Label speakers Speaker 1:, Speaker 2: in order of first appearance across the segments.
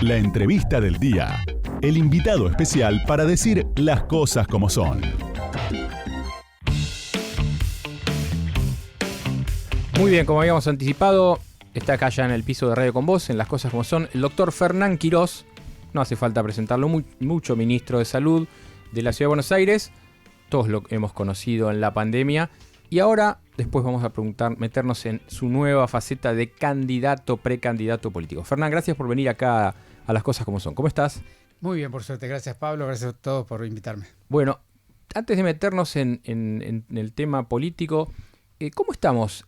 Speaker 1: La entrevista del día. El invitado especial para decir las cosas como son.
Speaker 2: Muy bien, como habíamos anticipado, está acá ya en el piso de Radio Con Vos, en Las Cosas Como Son, el doctor Fernán Quirós. No hace falta presentarlo mucho, ministro de Salud de la Ciudad de Buenos Aires. Todos lo hemos conocido en la pandemia. Y ahora, después vamos a meternos en su nueva faceta de precandidato político. Fernán, gracias por venir acá a Las Cosas Como Son. ¿Cómo estás?
Speaker 3: Muy bien, por suerte. Gracias, Pablo. Gracias a todos por invitarme.
Speaker 2: Bueno, antes de meternos en el tema político, ¿cómo estamos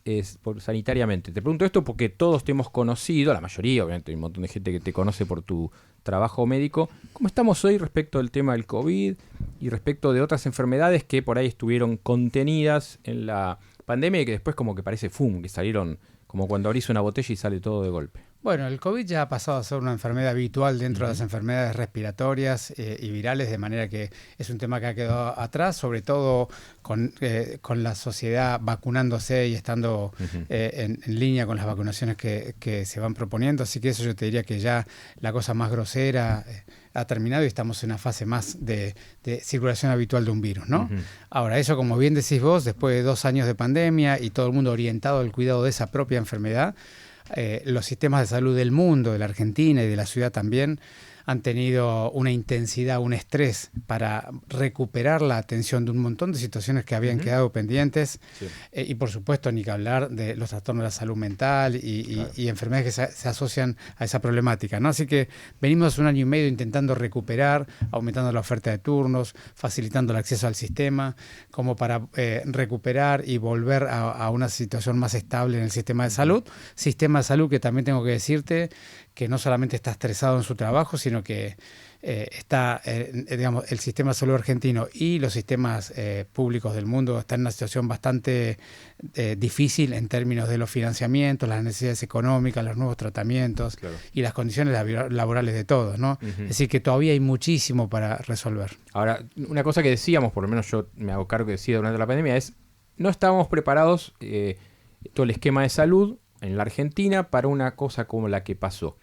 Speaker 2: sanitariamente? Te pregunto esto porque todos te hemos conocido, la mayoría, obviamente hay un montón de gente que te conoce por tu trabajo médico. ¿Cómo estamos hoy respecto del tema del COVID y respecto de otras enfermedades que por ahí estuvieron contenidas en la pandemia y que después como que parece que salieron como cuando abrís una botella y sale todo de golpe?
Speaker 3: Bueno, el COVID ya ha pasado a ser una enfermedad habitual dentro de las enfermedades respiratorias y virales, de manera que es un tema que ha quedado atrás, sobre todo con la sociedad vacunándose y estando en línea con las vacunaciones que se van proponiendo. Así que eso yo te diría que ya la cosa más grosera ha terminado y estamos en una fase más de circulación habitual de un virus, ¿no? Ahora, eso, como bien decís vos, después de 2 años de pandemia y todo el mundo orientado al cuidado de esa propia enfermedad, los sistemas de salud del mundo, de la Argentina y de la ciudad también, han tenido una intensidad, un estrés para recuperar la atención de un montón de situaciones que habían quedado pendientes. Sí. Y por supuesto, ni que hablar de los trastornos de la salud mental y enfermedades que se asocian a esa problemática, ¿no? Así que venimos 1 año y medio intentando recuperar, aumentando la oferta de turnos, facilitando el acceso al sistema, como para recuperar y volver a una situación más estable en el sistema de salud. Sistema de salud que también tengo que decirte que no solamente está estresado en su trabajo, sino que digamos, el sistema de salud argentino y los sistemas públicos del mundo están en una situación bastante difícil en términos de los financiamientos, las necesidades económicas, los nuevos tratamientos y las condiciones laborales de todos, ¿no? Es decir, que todavía hay muchísimo para resolver.
Speaker 2: Ahora, una cosa que decíamos, por lo menos yo me hago cargo que decía durante la pandemia, es no estábamos preparados todo el esquema de salud en la Argentina para una cosa como la que pasó.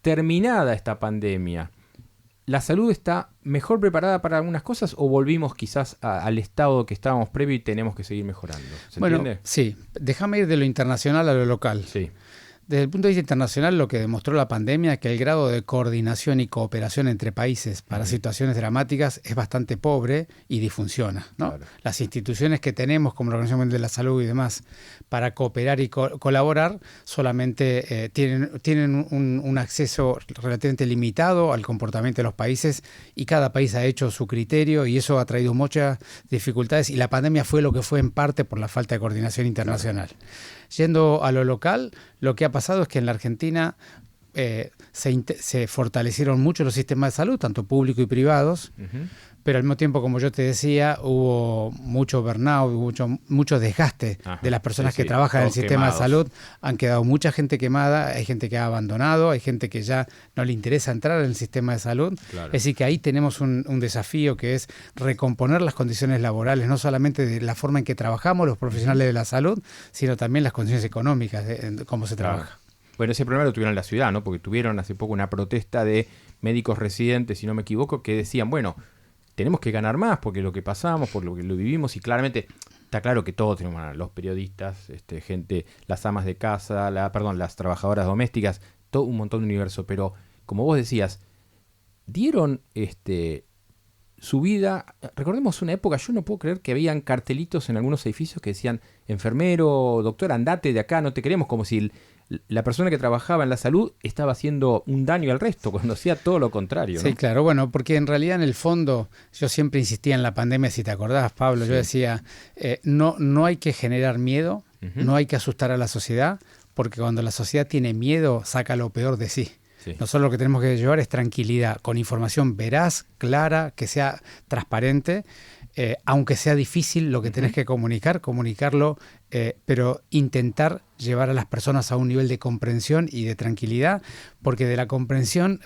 Speaker 2: Terminada esta pandemia, ¿la salud está mejor preparada para algunas cosas o volvimos quizás al estado que estábamos previo y tenemos que seguir mejorando? ¿Se entiende?
Speaker 3: Sí. Déjame ir de lo internacional a lo local.
Speaker 2: Sí.
Speaker 3: Desde el punto de vista internacional, lo que demostró la pandemia es que el grado de coordinación y cooperación entre países para situaciones dramáticas es bastante pobre y disfunciona, ¿no? Claro. Las instituciones que tenemos, como la Organización Mundial de la Salud y demás, para cooperar y colaborar, solamente tienen un acceso relativamente limitado al comportamiento de los países y cada país ha hecho su criterio y eso ha traído muchas dificultades y la pandemia fue lo que fue en parte por la falta de coordinación internacional. Claro. Yendo a lo local, lo que ha pasado es que en la Argentina se fortalecieron mucho los sistemas de salud, tanto públicos y privados, pero al mismo tiempo, como yo te decía, hubo mucho burnout, mucho desgaste de las personas que trabajan en el sistema de salud. Han quedado mucha gente quemada, hay gente que ha abandonado, hay gente que ya no le interesa entrar en el sistema de salud. Claro. Es decir, que ahí tenemos un desafío que es recomponer las condiciones laborales, no solamente de la forma en que trabajamos los profesionales de la salud, sino también las condiciones económicas de cómo se trabaja.
Speaker 2: Bueno, ese problema lo tuvieron en la ciudad, ¿no? Porque tuvieron hace poco una protesta de médicos residentes, si no me equivoco, que decían, bueno, tenemos que ganar más porque lo que pasamos, por lo que lo vivimos y claramente está claro que todos tenemos, los periodistas, gente, las amas de casa, las trabajadoras domésticas, todo un montón de universo, pero como vos decías, dieron su vida. Recordemos una época, yo no puedo creer que habían cartelitos en algunos edificios que decían enfermero, doctor, andate de acá, no te queremos, como si la persona que trabajaba en la salud estaba haciendo un daño al resto, cuando hacía todo lo contrario, ¿no?
Speaker 3: Sí, claro, bueno, porque en realidad en el fondo yo siempre insistía en la pandemia, si te acordás, Pablo, yo decía, no hay que generar miedo, no hay que asustar a la sociedad, porque cuando la sociedad tiene miedo, saca lo peor de sí. Nosotros lo que tenemos que llevar es tranquilidad, con información veraz, clara, que sea transparente, aunque sea difícil lo que tenés que comunicarlo, pero intentar llevar a las personas a un nivel de comprensión y de tranquilidad, porque de la comprensión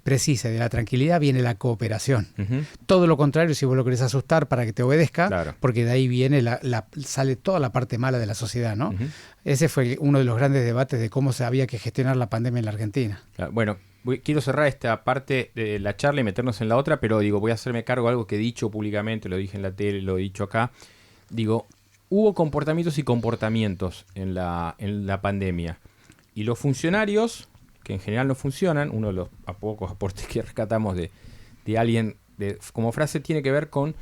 Speaker 3: precisa, de la tranquilidad viene la cooperación. Todo lo contrario, si vos lo querés asustar para que te obedezca, porque de ahí viene sale toda la parte mala de la sociedad, ¿no? Ese fue uno de los grandes debates de cómo se había que gestionar la pandemia en la Argentina.
Speaker 2: Bueno, quiero cerrar esta parte de la charla y meternos en la otra, pero digo, voy a hacerme cargo de algo que he dicho públicamente, lo dije en la tele, lo he dicho acá. Digo, hubo comportamientos y comportamientos en la pandemia. Y los funcionarios, que en general no funcionan, uno de los pocos aportes que rescatamos de alguien como frase tiene que ver con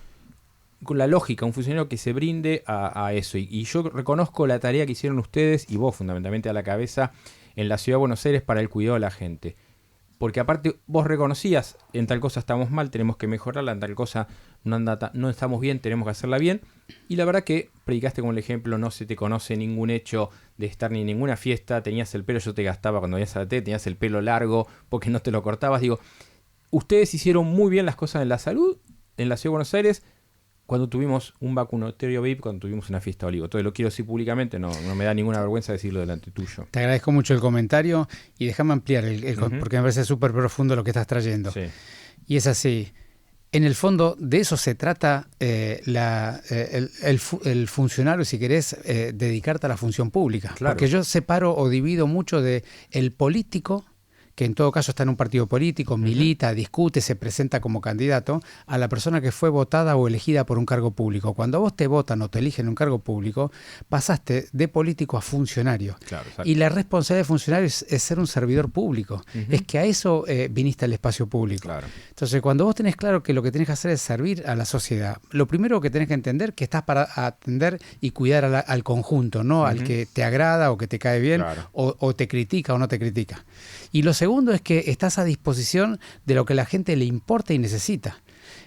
Speaker 2: la lógica, un funcionario que se brinde a eso. Y yo reconozco la tarea que hicieron ustedes y vos fundamentalmente a la cabeza en la Ciudad de Buenos Aires para el cuidado de la gente. Porque aparte vos reconocías, en tal cosa estamos mal, tenemos que mejorarla, en tal cosa no estamos bien, tenemos que hacerla bien. Y la verdad que predicaste con el ejemplo, no se te conoce ningún hecho de estar ni en ninguna fiesta, tenías el pelo, yo te gastaba cuando venías a la tele, tenías el pelo largo porque no te lo cortabas. Digo, ustedes hicieron muy bien las cosas en la salud, en la Ciudad de Buenos Aires, cuando tuvimos un vacunatorio VIP, cuando tuvimos una fiesta de Olivo. Entonces lo quiero decir públicamente, no me da ninguna vergüenza decirlo delante tuyo.
Speaker 3: Te agradezco mucho el comentario y déjame ampliar, porque me parece súper profundo lo que estás trayendo.
Speaker 2: Sí.
Speaker 3: Y es así. En el fondo, de eso se trata el funcionario, si querés, dedicarte a la función pública.
Speaker 2: Claro.
Speaker 3: Porque yo separo o divido mucho de el político, que en todo caso está en un partido político, milita, discute, se presenta como candidato, a la persona que fue votada o elegida por un cargo público. Cuando a vos te votan o te eligen un cargo público, pasaste de político a funcionario.
Speaker 2: Claro,
Speaker 3: y la responsabilidad de funcionario es ser un servidor público. Es que a eso viniste al espacio público.
Speaker 2: Claro.
Speaker 3: Entonces, cuando vos tenés claro que lo que tenés que hacer es servir a la sociedad, lo primero que tenés que entender es que estás para atender y cuidar al conjunto, no al que te agrada o que te cae bien,
Speaker 2: Claro.
Speaker 3: o te critica o no te critica. Y lo segundo es que estás a disposición de lo que la gente le importa y necesita.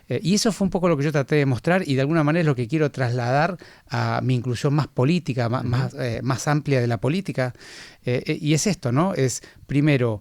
Speaker 3: Y eso fue un poco lo que yo traté de mostrar y de alguna manera es lo que quiero trasladar a mi inclusión más política, más amplia de la política. Y es esto, ¿no? Es primero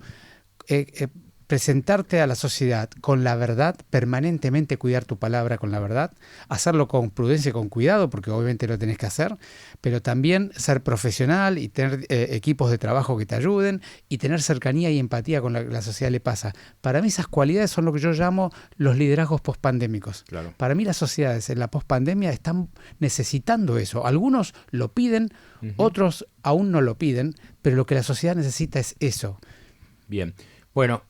Speaker 3: presentarte a la sociedad con la verdad, permanentemente cuidar tu palabra con la verdad, hacerlo con prudencia y con cuidado, porque obviamente lo tenés que hacer, pero también ser profesional y tener equipos de trabajo que te ayuden y tener cercanía y empatía con la sociedad le pasa. Para mí esas cualidades son lo que yo llamo los liderazgos pospandémicos.
Speaker 2: Claro.
Speaker 3: Para mí las sociedades en la pospandemia están necesitando eso. Algunos lo piden, otros aún no lo piden, pero lo que la sociedad necesita es eso.
Speaker 2: Bien. Bueno,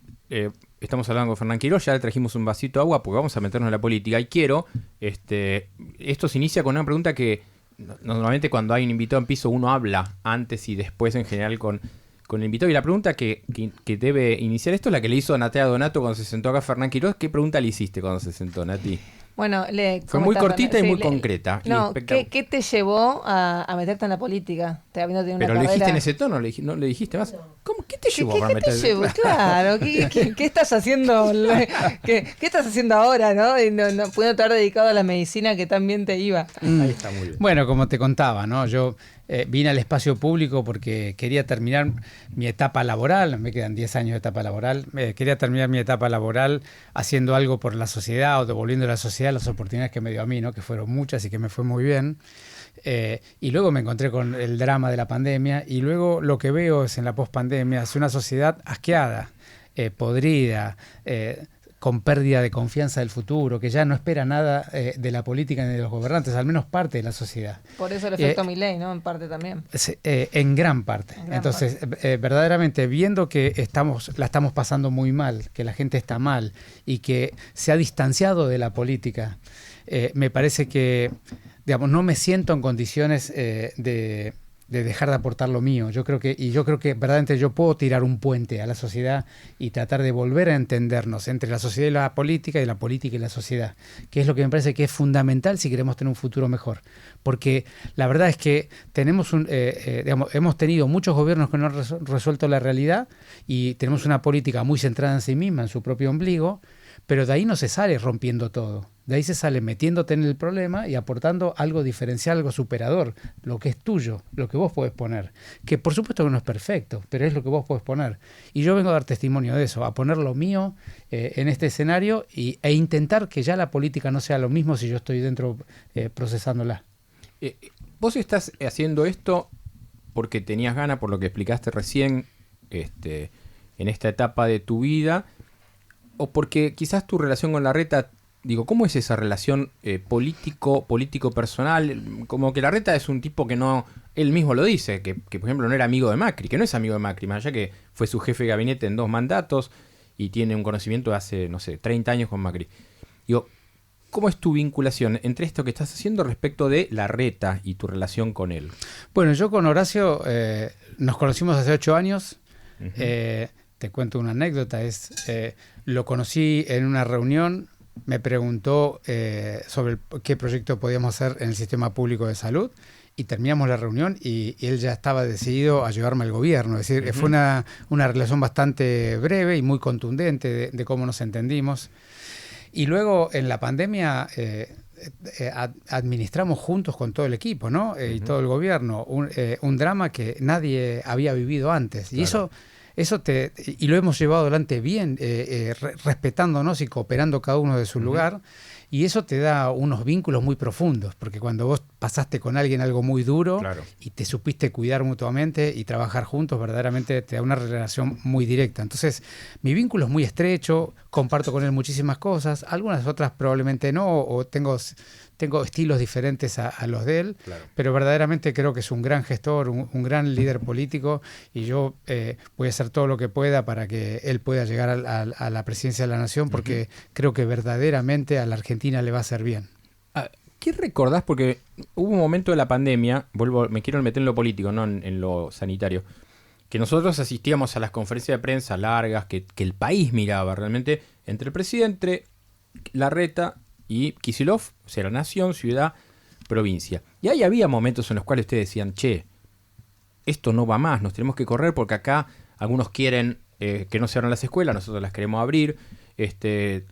Speaker 2: estamos hablando con Fernán Quirós, ya le trajimos un vasito de agua porque vamos a meternos en la política y quiero, esto se inicia con una pregunta que normalmente cuando hay un invitado en piso uno habla antes y después en general con el invitado y la pregunta que debe iniciar esto es la que le hizo Natea Donato cuando se sentó acá Fernán Quirós. ¿Qué pregunta le hiciste cuando se sentó, Nati?
Speaker 4: Bueno,
Speaker 2: fue muy cortita y muy concreta.
Speaker 4: No, ¿qué te llevó a meterte en la política? Pero
Speaker 2: lo dijiste en ese tono, no le dijiste más. ¿Cómo? ¿Qué te llevó a meterte?
Speaker 4: Claro, ¿qué estás haciendo? ¿Qué estás haciendo ahora, no? Y no pudiendo haber dedicado a la medicina que tan bien te iba.
Speaker 2: Ahí está, muy bien.
Speaker 3: Bueno, como te contaba, ¿no? Yo vine al espacio público porque quería terminar mi etapa laboral, me quedan 10 años de etapa laboral, quería terminar mi etapa laboral haciendo algo por la sociedad o devolviendo a la sociedad las oportunidades que me dio a mí, ¿no? Que fueron muchas y que me fue muy bien. Y luego me encontré con el drama de la pandemia y luego lo que veo es en la pospandemia es una sociedad asqueada, podrida, con pérdida de confianza del futuro, que ya no espera nada de la política ni de los gobernantes, al menos parte de la sociedad.
Speaker 4: Por eso el efecto Milei, ¿no? En parte también.
Speaker 3: En gran parte. Entonces, verdaderamente, viendo que la estamos pasando muy mal, que la gente está mal y que se ha distanciado de la política, me parece que, digamos, no me siento en condiciones de dejar de aportar lo mío. Yo creo que verdaderamente yo puedo tirar un puente a la sociedad y tratar de volver a entendernos entre la sociedad y la política y la sociedad, que es lo que me parece que es fundamental si queremos tener un futuro mejor. Porque la verdad es que hemos tenido muchos gobiernos que no han resuelto la realidad y tenemos una política muy centrada en sí misma, en su propio ombligo, pero de ahí no se sale rompiendo todo. De ahí se sale metiéndote en el problema y aportando algo diferencial, algo superador, lo que es tuyo, lo que vos podés poner. Que por supuesto que no es perfecto, pero es lo que vos podés poner. Y yo vengo a dar testimonio de eso, a poner lo mío en este escenario e intentar que ya la política no sea lo mismo si yo estoy dentro procesándola.
Speaker 2: Vos estás haciendo esto porque tenías ganas, por lo que explicaste recién, en esta etapa de tu vida, o porque quizás tu relación con Larreta digo, ¿cómo es esa relación político-personal? Como que Larreta es un tipo que no, él mismo lo dice, que por ejemplo no era amigo de Macri, que no es amigo de Macri, más allá que fue su jefe de gabinete en 2 mandatos y tiene un conocimiento de hace, no sé, 30 años con Macri. Digo, ¿cómo es tu vinculación entre esto que estás haciendo respecto de Larreta y tu relación con él?
Speaker 3: Bueno, yo con Horacio nos conocimos hace 8 años.
Speaker 2: Uh-huh.
Speaker 3: Te cuento una anécdota. Lo conocí en una reunión, me preguntó sobre qué proyecto podíamos hacer en el sistema público de salud y terminamos la reunión y él ya estaba decidido a llevarme al gobierno. Es decir, fue una relación bastante breve y muy contundente de cómo nos entendimos. Y luego en la pandemia administramos juntos con todo el equipo, ¿no? Y todo el gobierno, un drama que nadie había vivido antes. Claro. Y y lo hemos llevado adelante bien, respetándonos y cooperando cada uno de su lugar. Y eso te da unos vínculos muy profundos, porque cuando vos pasaste con alguien algo muy duro, claro, y te supiste cuidar mutuamente y trabajar juntos, verdaderamente te da una relación muy directa. Entonces, mi vínculo es muy estrecho, comparto con él muchísimas cosas, algunas otras probablemente no, o tengo estilos diferentes a los de él, claro, pero verdaderamente creo que es un gran gestor, un gran líder político, y yo voy a hacer todo lo que pueda para que él pueda llegar a la presidencia de la Nación, porque creo que verdaderamente a la Argentina le va a hacer bien.
Speaker 2: ¿Qué recordás? Porque hubo un momento de la pandemia, me quiero meter en lo político, no en lo sanitario, que nosotros asistíamos a las conferencias de prensa largas, que el país miraba realmente entre el presidente, Larreta y Kicillof, o sea, la nación, ciudad, provincia. Y ahí había momentos en los cuales ustedes decían, che, esto no va más, nos tenemos que correr porque acá algunos quieren que no se abran las escuelas, nosotros las queremos abrir,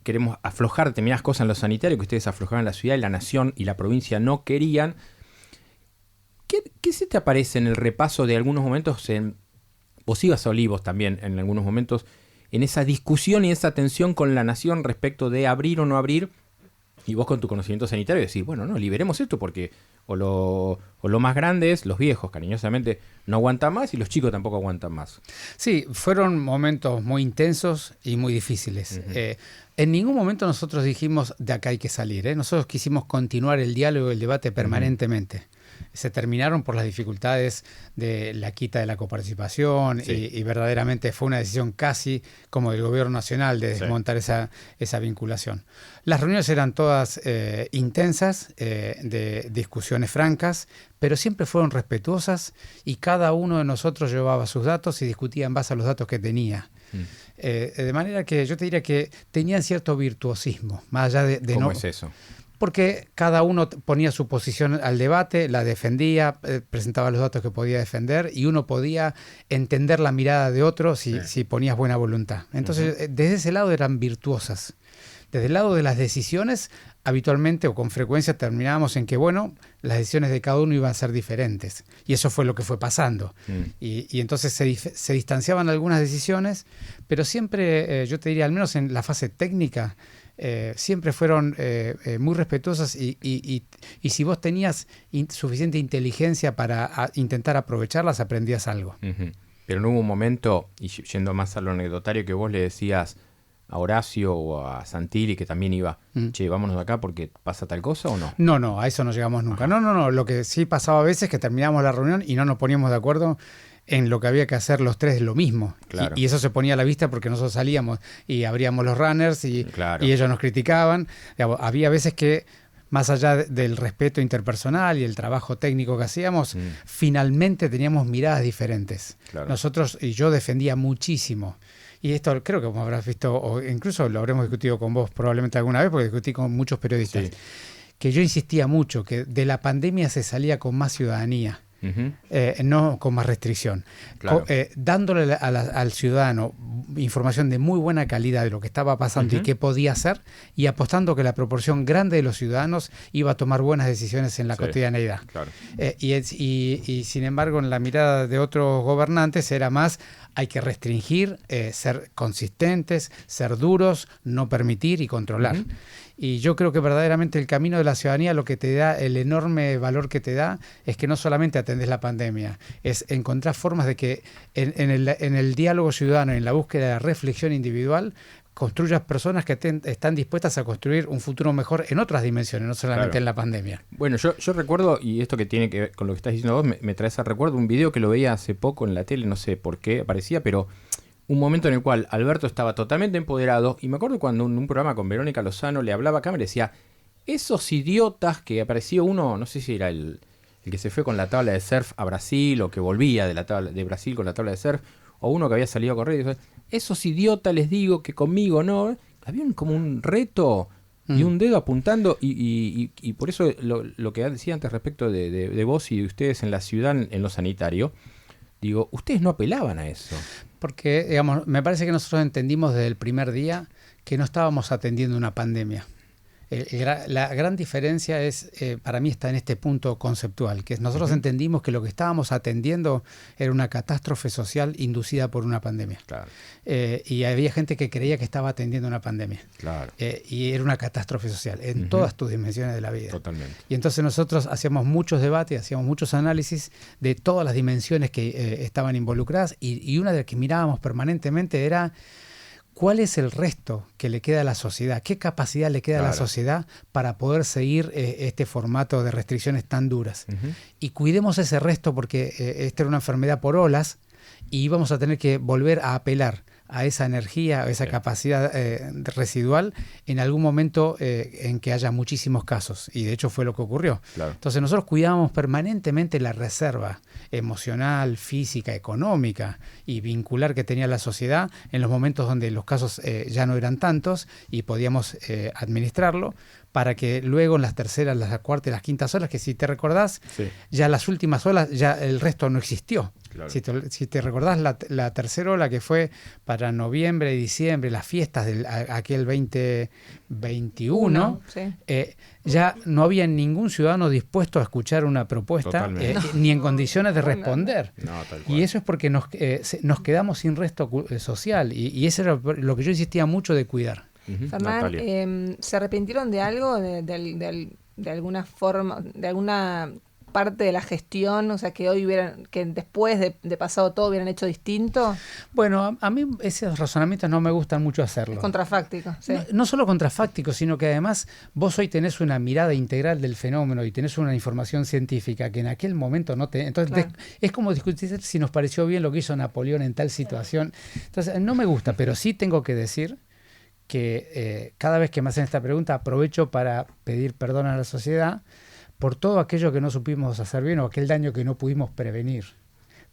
Speaker 2: queremos aflojar determinadas cosas en lo sanitario que ustedes aflojaban en la ciudad y la nación y la provincia no querían. ¿Qué se te aparece en el repaso de algunos momentos? Vos ibas a Olivos también en algunos momentos, en esa discusión y esa tensión con la nación respecto de abrir o no abrir, y vos con tu conocimiento sanitario decís, bueno, no, liberemos esto porque o lo más grande es, los viejos cariñosamente no aguantan más y los chicos tampoco aguantan más.
Speaker 3: Sí, fueron momentos muy intensos y muy difíciles. En ningún momento nosotros dijimos, de acá hay que salir. Nosotros quisimos continuar el diálogo y el debate permanentemente. Se terminaron por las dificultades de la quita de la coparticipación, sí, y verdaderamente fue una decisión casi como del gobierno nacional de desmontar esa vinculación. Las reuniones eran todas intensas, de discusiones francas, pero siempre fueron respetuosas y cada uno de nosotros llevaba sus datos y discutía en base a los datos que tenía. De manera que yo te diría que tenían cierto virtuosismo, más allá de
Speaker 2: ¿Cómo
Speaker 3: no...
Speaker 2: es eso?
Speaker 3: Porque cada uno ponía su posición al debate, la defendía, presentaba los datos que podía defender y uno podía entender la mirada de otro si ponías buena voluntad. Entonces, desde ese lado eran virtuosas. Desde el lado de las decisiones, habitualmente o con frecuencia terminábamos en que, bueno, las decisiones de cada uno iban a ser diferentes. Y eso fue lo que fue pasando. Y entonces se distanciaban algunas decisiones, pero siempre, yo te diría, al menos en la fase técnica, siempre fueron muy respetuosas y si vos tenías suficiente inteligencia para intentar aprovecharlas, aprendías algo.
Speaker 2: Pero no hubo un momento, y yendo más a lo anecdotario, que vos le decías a Horacio o a Santilli, que también iba, che, vámonos de acá porque pasa tal cosa, ¿o no?
Speaker 3: No, a eso no llegamos nunca. No, lo que sí pasaba a veces es que terminábamos la reunión y no nos poníamos de acuerdo en lo que había que hacer los tres lo mismo. Claro. Y eso se ponía a la vista porque nosotros salíamos y abríamos los runners y ellos nos criticaban. Había veces que, más allá del respeto interpersonal y el trabajo técnico que hacíamos, finalmente teníamos miradas diferentes. Claro. Nosotros, y yo defendía muchísimo. Y esto creo que como habrás visto, o incluso lo habremos discutido con vos probablemente alguna vez, porque discutí con muchos periodistas, que yo insistía mucho que de la pandemia se salía con más ciudadanía. No con más restricción, claro. Dándole al ciudadano información de muy buena calidad de lo que estaba pasando y qué podía hacer, y apostando que la proporción grande de los ciudadanos iba a tomar buenas decisiones en la cotidianeidad. Claro. Y sin embargo, en la mirada de otros gobernantes era más: hay que restringir, ser consistentes, ser duros, no permitir y controlar. Y yo creo que verdaderamente el camino de la ciudadanía, lo que te da, el enorme valor que te da, es que no solamente atendés la pandemia, es encontrar formas de que en el diálogo ciudadano, en la búsqueda de la reflexión individual, construyas personas que están dispuestas a construir un futuro mejor en otras dimensiones, no solamente en la pandemia.
Speaker 2: Bueno, yo recuerdo, y esto que tiene que ver con lo que estás diciendo vos, me traes a recuerdo un video que lo veía hace poco en la tele, no sé por qué aparecía, pero un momento en el cual Alberto estaba totalmente empoderado, y me acuerdo cuando en un programa con Verónica Lozano le hablaba a cámara y decía, esos idiotas que apareció uno, no sé si era el que se fue con la tabla de surf a Brasil, o que volvía de la tabla de Brasil con la tabla de surf, o uno que había salido a correr, y dice, esos idiotas les digo que conmigo no. Había como un reto y un dedo apuntando, y por eso lo que decía antes respecto de vos y de ustedes en la ciudad, en lo sanitario, digo, ustedes no apelaban a eso.
Speaker 3: Porque, digamos, me parece que nosotros entendimos desde el primer día que no estábamos atendiendo una pandemia. La gran diferencia es, para mí está en este punto conceptual, que nosotros entendimos que lo que estábamos atendiendo era una catástrofe social inducida por una pandemia.
Speaker 2: Claro.
Speaker 3: Y había gente que creía que estaba atendiendo una pandemia.
Speaker 2: Claro.
Speaker 3: Y era una catástrofe social en todas tus dimensiones de la vida.
Speaker 2: Totalmente.
Speaker 3: Y entonces nosotros hacíamos muchos debates, hacíamos muchos análisis de todas las dimensiones que estaban involucradas, y una de las que mirábamos permanentemente era ¿cuál es el resto que le queda a la sociedad? ¿Qué capacidad le queda a la sociedad para poder seguir este formato de restricciones tan duras? Y cuidemos ese resto, porque esta era una enfermedad por olas y íbamos a tener que volver a apelar a esa energía, a esa capacidad residual en algún momento en que haya muchísimos casos. Y de hecho fue lo que ocurrió. Claro. Entonces nosotros cuidábamos permanentemente la reserva emocional, física, económica y vincular que tenía la sociedad en los momentos donde los casos ya no eran tantos y podíamos administrarlo, para que luego en las terceras, las cuartas y las quintas olas, que si te recordás, ya las últimas olas, ya el resto no existió. Claro. Si te recordás la tercera ola, que fue para noviembre y diciembre, las fiestas de aquel 2021, ya no había ningún ciudadano dispuesto a escuchar una propuesta, ni en condiciones de responder. Y eso es porque nos quedamos sin resto social, y eso era lo que yo insistía mucho de cuidar.
Speaker 4: Fernán, ¿se arrepintieron de algo, de alguna forma, de alguna parte de la gestión? O sea, que hoy que después de pasado todo hubieran hecho distinto.
Speaker 3: Bueno, a mí esos razonamientos no me gustan mucho hacerlo.
Speaker 4: Es contrafáctico. Sí.
Speaker 3: No solo contrafáctico, sino que además vos hoy tenés una mirada integral del fenómeno y tenés una información científica que en aquel momento no tenés. Entonces es como discutir si nos pareció bien lo que hizo Napoleón en tal situación. Entonces no me gusta, pero sí tengo que decir que cada vez que me hacen esta pregunta aprovecho para pedir perdón a la sociedad por todo aquello que no supimos hacer bien o aquel daño que no pudimos prevenir,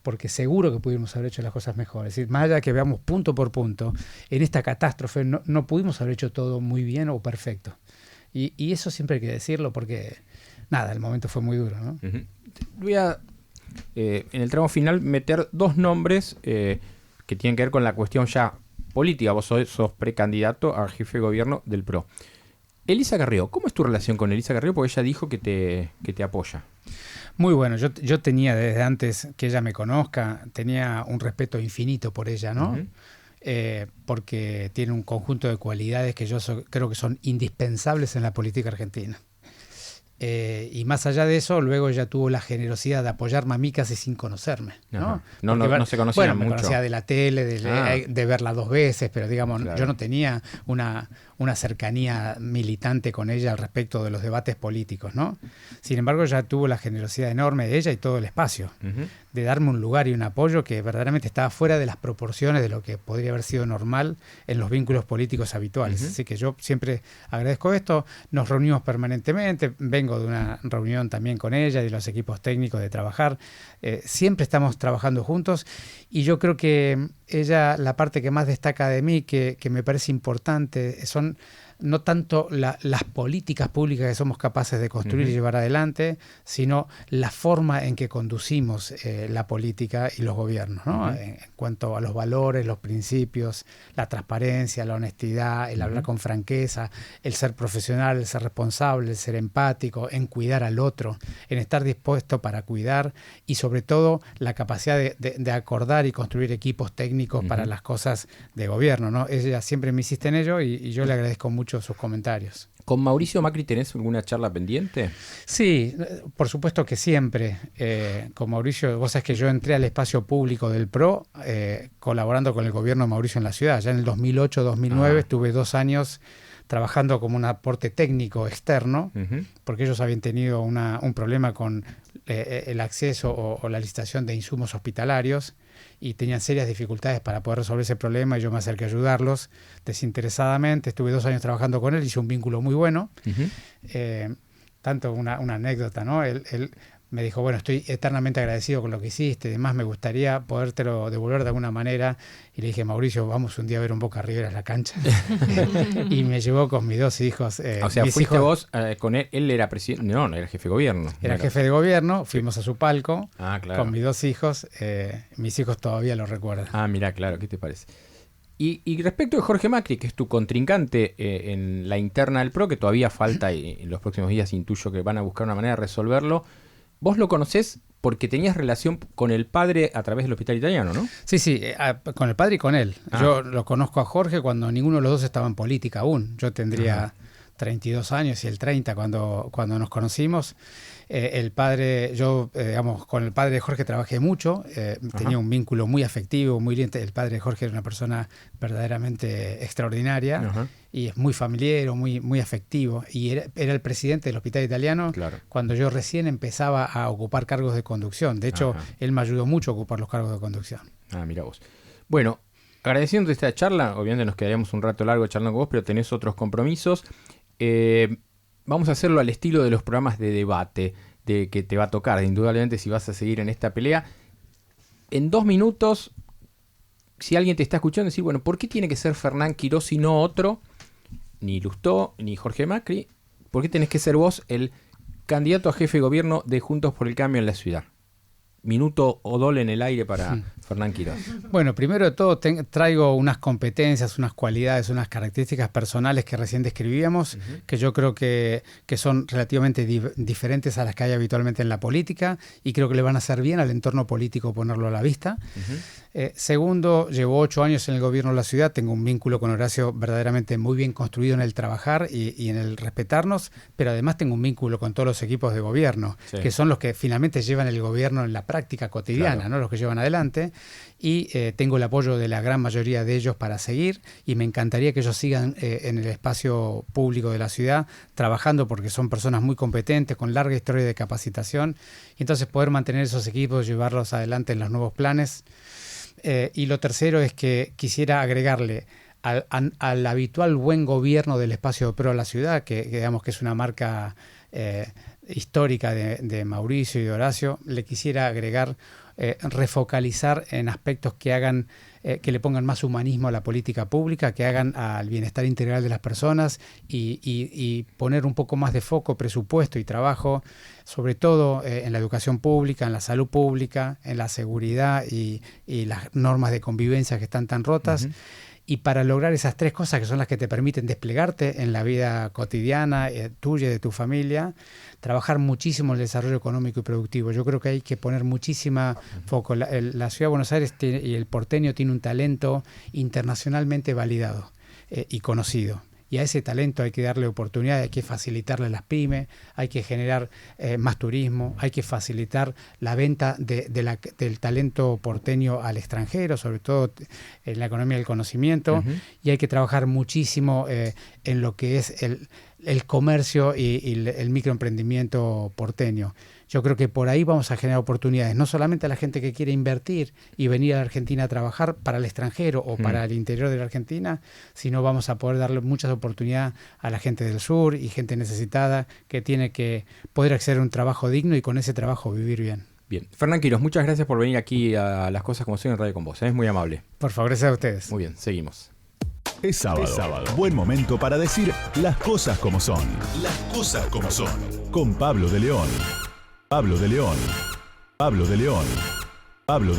Speaker 3: porque seguro que pudimos haber hecho las cosas mejor. Es decir, más allá de que veamos punto por punto, en esta catástrofe no pudimos haber hecho todo muy bien o perfecto. Y eso siempre hay que decirlo, porque nada, el momento fue muy duro, ¿no?
Speaker 2: Voy a, en el tramo final, meter dos nombres que tienen que ver con la cuestión ya política. Vos sos precandidato a jefe de gobierno del PRO. Elisa Carrió, ¿cómo es tu relación con Elisa Carrió? Porque ella dijo que te apoya.
Speaker 3: Muy bueno, yo tenía desde antes que ella me conozca, tenía un respeto infinito por ella, ¿no? Porque tiene un conjunto de cualidades que yo creo que son indispensables en la política argentina. Y más allá de eso, luego ella tuvo la generosidad de apoyarme a mí casi sin conocerme, ¿no?
Speaker 2: No se conocían mucho.
Speaker 3: Me conocía de la tele, de verla 2 veces, pero digamos, yo no tenía una cercanía militante con ella al respecto de los debates políticos, ¿no? Sin embargo, ella tuvo la generosidad enorme de ella y todo el espacio, de darme un lugar y un apoyo que verdaderamente estaba fuera de las proporciones de lo que podría haber sido normal en los vínculos políticos habituales. Así que yo siempre agradezco esto. Nos reunimos permanentemente, vengo de una reunión también con ella y de los equipos técnicos de trabajar. Siempre estamos trabajando juntos, y yo creo que ella, la parte que más destaca de mí, que me parece importante, son no tanto las políticas públicas que somos capaces de construir y llevar adelante, sino la forma en que conducimos la política y los gobiernos, ¿no? En cuanto a los valores, los principios, la transparencia, la honestidad, el hablar con franqueza, el ser profesional, el ser responsable, el ser empático, en cuidar al otro, en estar dispuesto para cuidar, y sobre todo la capacidad de acordar y construir equipos técnicos para las cosas de gobierno, ¿no? Ella siempre me insiste en ello, y yo le agradezco mucho sus comentarios.
Speaker 2: ¿Con Mauricio Macri tenés alguna charla pendiente?
Speaker 3: Sí, por supuesto que siempre. Con Mauricio, vos sabés que yo entré al espacio público del PRO colaborando con el gobierno de Mauricio en la ciudad. Ya en el 2008-2009 estuve 2 años trabajando como un aporte técnico externo, porque ellos habían tenido un problema con el acceso o la licitación de insumos hospitalarios y tenían serias dificultades para poder resolver ese problema, y yo me acerqué a ayudarlos desinteresadamente. Estuve 2 años trabajando con él, hice un vínculo muy bueno. Tanto una anécdota, ¿no? Él me dijo, bueno, estoy eternamente agradecido con lo que hiciste, además me gustaría podértelo devolver de alguna manera. Y le dije, Mauricio, vamos un día a ver un Boca River a la cancha. Y me llevó con mis 2 hijos.
Speaker 2: O sea, fuiste vos con él. Él era presidente, no era jefe de gobierno.
Speaker 3: Era jefe de gobierno, fuimos a su palco
Speaker 2: claro.
Speaker 3: con mis 2 hijos. Mis hijos todavía lo recuerdan.
Speaker 2: Mira, claro, ¿qué te parece? Y respecto de Jorge Macri, que es tu contrincante en la interna del PRO, que todavía falta y en los próximos días intuyo que van a buscar una manera de resolverlo, vos lo conocés porque tenías relación con el padre a través del Hospital Italiano, ¿no?
Speaker 3: Sí, con el padre y con él. Yo lo conozco a Jorge cuando ninguno de los dos estaba en política aún. Yo tendría 32 años y él 30 cuando nos conocimos. El padre, yo, con el padre de Jorge trabajé mucho, tenía un vínculo muy afectivo, muy lindo. El padre de Jorge era una persona verdaderamente extraordinaria y es muy familiar, muy, muy afectivo. Y era el presidente del Hospital Italiano cuando yo recién empezaba a ocupar cargos de conducción. De hecho, él me ayudó mucho a ocupar los cargos de conducción.
Speaker 2: Mira vos. Bueno, agradeciendo esta charla, obviamente nos quedaríamos un rato largo charlando con vos, pero tenés otros compromisos. Vamos a hacerlo al estilo de los programas de debate que te va a tocar, indudablemente, si vas a seguir en esta pelea. En 2 minutos, si alguien te está escuchando, decir, bueno, ¿por qué tiene que ser Fernán Quirós y no otro? Ni Lustó, ni Jorge Macri. ¿Por qué tenés que ser vos el candidato a jefe de gobierno de Juntos por el Cambio en la ciudad? Minuto o dólar en el aire para Fernán Quirós.
Speaker 3: Bueno, primero de todo traigo unas competencias, unas cualidades, unas características personales que recién describíamos, que yo creo que son relativamente diferentes a las que hay habitualmente en la política, y creo que le van a hacer bien al entorno político ponerlo a la vista. Segundo, llevo 8 años en el gobierno de la ciudad, tengo un vínculo con Horacio verdaderamente muy bien construido en el trabajar y en el respetarnos, pero además tengo un vínculo con todos los equipos de gobierno, que son los que finalmente llevan el gobierno en la práctica cotidiana, ¿no? Los que llevan adelante, y tengo el apoyo de la gran mayoría de ellos para seguir, y me encantaría que ellos sigan en el espacio público de la ciudad trabajando, porque son personas muy competentes, con larga historia de capacitación, y entonces poder mantener esos equipos, llevarlos adelante en los nuevos planes. Y lo tercero es que quisiera agregarle al habitual buen gobierno del espacio PRO a la ciudad, que digamos que es una marca histórica de Mauricio y de Horacio, le quisiera agregar refocalizar en aspectos que hagan que le pongan más humanismo a la política pública, que hagan al bienestar integral de las personas, y poner un poco más de foco, presupuesto y trabajo, sobre todo en la educación pública, en la salud pública, en la seguridad y las normas de convivencia que están tan rotas. Y para lograr esas 3 cosas, que son las que te permiten desplegarte en la vida cotidiana tuya y de tu familia, trabajar muchísimo en el desarrollo económico y productivo. Yo creo que hay que poner muchísima foco. La Ciudad de Buenos Aires y el porteño tiene un talento internacionalmente validado y conocido. Y a ese talento hay que darle oportunidades, hay que facilitarle las pymes, hay que generar más turismo, hay que facilitar la venta del talento porteño al extranjero, sobre todo en la economía del conocimiento, y hay que trabajar muchísimo en lo que es el comercio y el microemprendimiento porteño. Yo creo que por ahí vamos a generar oportunidades, no solamente a la gente que quiere invertir y venir a la Argentina a trabajar para el extranjero o para el interior de la Argentina, sino vamos a poder darle muchas oportunidades a la gente del sur y gente necesitada que tiene que poder acceder a un trabajo digno y con ese trabajo vivir bien.
Speaker 2: Bien. Fernán Quirós, muchas gracias por venir aquí a Las Cosas Como Son en Radio con vos. Es muy amable.
Speaker 3: Por favor, gracias a ustedes.
Speaker 2: Muy bien, seguimos.
Speaker 1: Es sábado. Buen momento para decir las cosas como son. Las cosas como son. Con Pablo de León. Pablo de León. Pablo de León. Pablo